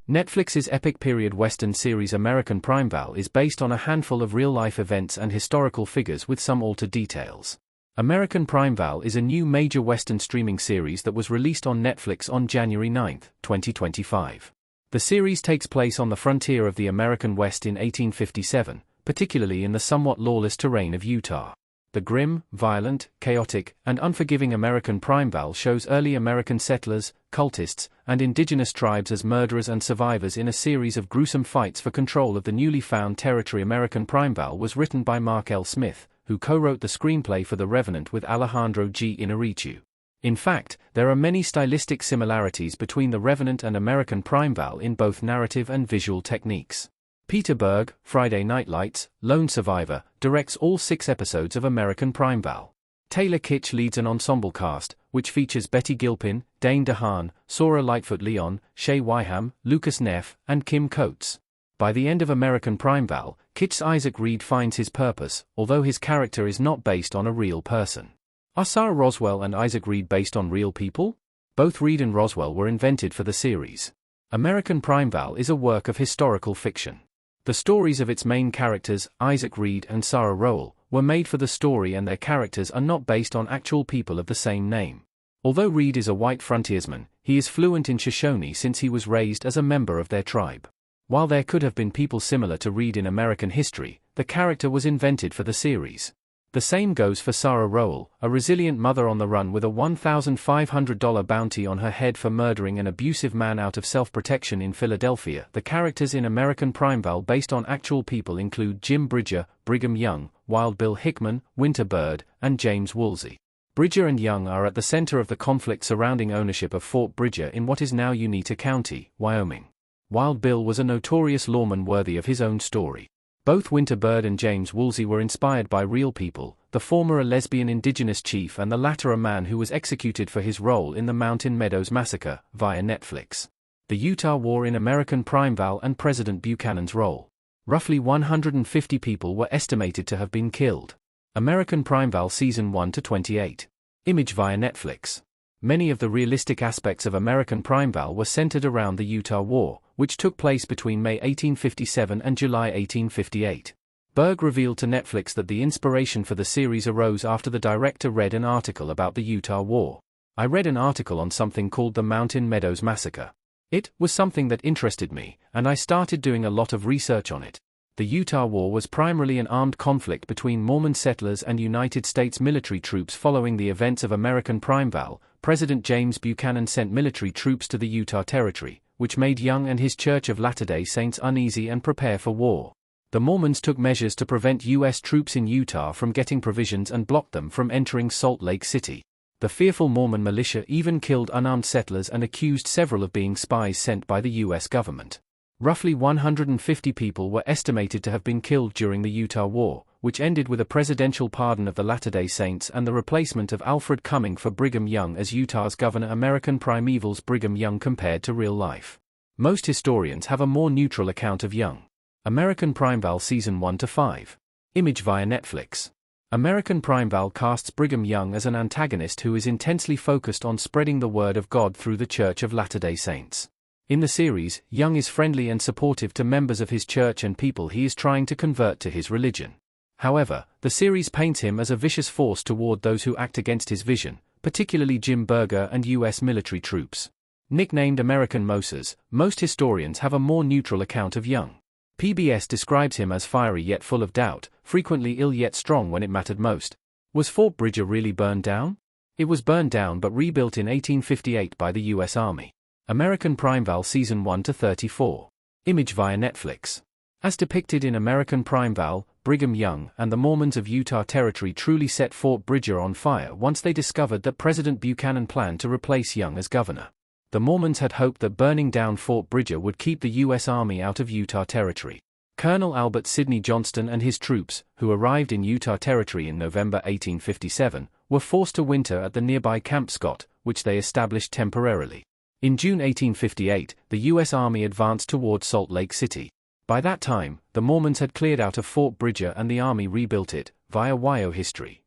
Netflix's epic period western series American Primeval is based on a handful of real-life events and historical figures with some altered details. American Primeval is a new major western streaming series that was released on Netflix on January 9, 2025. The series takes place on the frontier of the American West in 1857, particularly in the somewhat lawless terrain of Utah. The grim, violent, chaotic, and unforgiving American Primeval shows early American settlers, cultists, and indigenous tribes as murderers and survivors in a series of gruesome fights for control of the newly found territory. American Primeval was written by Mark L. Smith, who co-wrote the screenplay for The Revenant with Alejandro G. Inarritu. In fact, there are many stylistic similarities between The Revenant and American Primeval in both narrative and visual techniques. Peter Berg, Friday Night Lights, Lone Survivor, directs all 6 episodes of American Primeval. Taylor Kitsch leads an ensemble cast, which features Betty Gilpin, Dane DeHaan, Sora Lightfoot-Leon, Shay Wyham, Lucas Neff, and Kim Coates. By the end of American Primeval, Kitsch's Isaac Reed finds his purpose, although his character is not based on a real person. Are Sarah Roswell and Isaac Reed based on real people? Both Reed and Roswell were invented for the series. American Primeval is a work of historical fiction. The stories of its main characters, Isaac Reed and Sarah Rowell, were made for the story, and their characters are not based on actual people of the same name. Although Reed is a white frontiersman, he is fluent in Shoshone since he was raised as a member of their tribe. While there could have been people similar to Reed in American history, the character was invented for the series. The same goes for Sarah Rowell, a resilient mother on the run with a $1,500 bounty on her head for murdering an abusive man out of self-protection in Philadelphia. The characters in American Primeval based on actual people include Jim Bridger, Brigham Young, Wild Bill Hickman, Winter Bird, and James Woolsey. Bridger and Young are at the center of the conflict surrounding ownership of Fort Bridger in what is now Uinta County, Wyoming. Wild Bill was a notorious lawman worthy of his own story. Both Winter Bird and James Woolsey were inspired by real people, the former a lesbian indigenous chief and the latter a man who was executed for his role in the Mountain Meadows Massacre, via Netflix. The Utah War in American Primeval and President Buchanan's role. Roughly 150 people were estimated to have been killed. American Primeval Season 1 to 28. Image via Netflix. Many of the realistic aspects of American Primeval were centered around the Utah War, which took place between May 1857 and July 1858. Berg revealed to Netflix that the inspiration for the series arose after the director read an article about the Utah War. I read an article on something called the Mountain Meadows Massacre. It was something that interested me, and I started doing a lot of research on it. The Utah War was primarily an armed conflict between Mormon settlers and United States military troops. Following the events of American Primeval, President James Buchanan sent military troops to the Utah Territory, which made Young and his Church of Latter-day Saints uneasy and prepare for war. The Mormons took measures to prevent U.S. troops in Utah from getting provisions and blocked them from entering Salt Lake City. The fearful Mormon militia even killed unarmed settlers and accused several of being spies sent by the U.S. government. Roughly 150 people were estimated to have been killed during the Utah War, which ended with a presidential pardon of the Latter-day Saints and the replacement of Alfred Cumming for Brigham Young as Utah's governor. American Primeval's Brigham Young compared to real life. Most historians have a more neutral account of Young. American Primeval Season 1 to 5. Image via Netflix. American Primeval casts Brigham Young as an antagonist who is intensely focused on spreading the word of God through the Church of Latter-day Saints. In the series, Young is friendly and supportive to members of his church and people he is trying to convert to his religion. However, the series paints him as a vicious force toward those who act against his vision, particularly Jim Berger and U.S. military troops. Nicknamed American Moses, most historians have a more neutral account of Young. PBS describes him as fiery yet full of doubt, frequently ill yet strong when it mattered most. Was Fort Bridger really burned down? It was burned down but rebuilt in 1858 by the U.S. Army. American Primeval Season 1 to 34. Image via Netflix. As depicted in American Primeval, Brigham Young and the Mormons of Utah Territory truly set Fort Bridger on fire once they discovered that President Buchanan planned to replace Young as governor. The Mormons had hoped that burning down Fort Bridger would keep the U.S. Army out of Utah Territory. Colonel Albert Sidney Johnston and his troops, who arrived in Utah Territory in November 1857, were forced to winter at the nearby Camp Scott, which they established temporarily. In June 1858, the U.S. Army advanced toward Salt Lake City. By that time, the Mormons had cleared out of Fort Bridger and the Army rebuilt it, via WYO history.